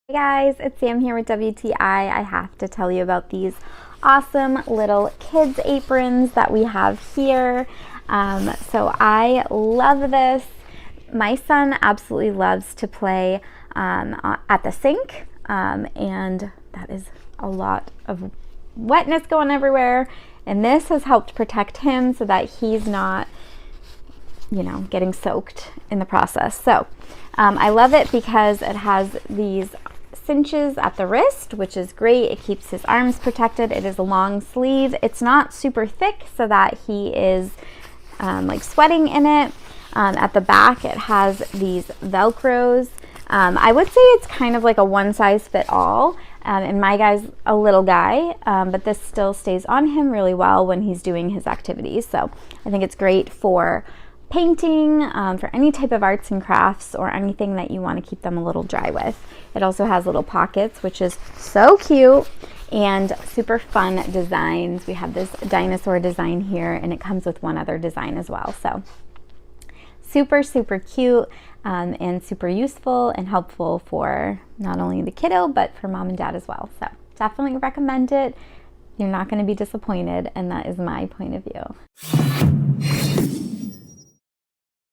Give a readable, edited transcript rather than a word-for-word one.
Hey guys, it's Sam here with WTI. I have to tell you about these awesome little kids aprons that we have here. So I love this. My son absolutely loves to play at the sink, and that is a lot of wetness going everywhere. And this has helped protect him so that he's not, getting soaked in the process. So I love it because it has these cinches at the wrist, which is great. It keeps his arms protected. It is a long sleeve. It's not super thick so that he is like sweating in it. At the back it has these velcros. I would say it's kind of like a one size fit all, and my guy's a little guy, but this still stays on him really well when he's doing his activities. So I think it's great for painting, for any type of arts and crafts or anything that you want to keep them a little dry with. It also has little pockets, which is so cute, and super fun designs. We have this dinosaur design here, and it comes with one other design as well. So super, super cute, and super useful and helpful for not only the kiddo, but for mom and dad as well. So definitely recommend it. You're not going to be disappointed, and that is my point of view.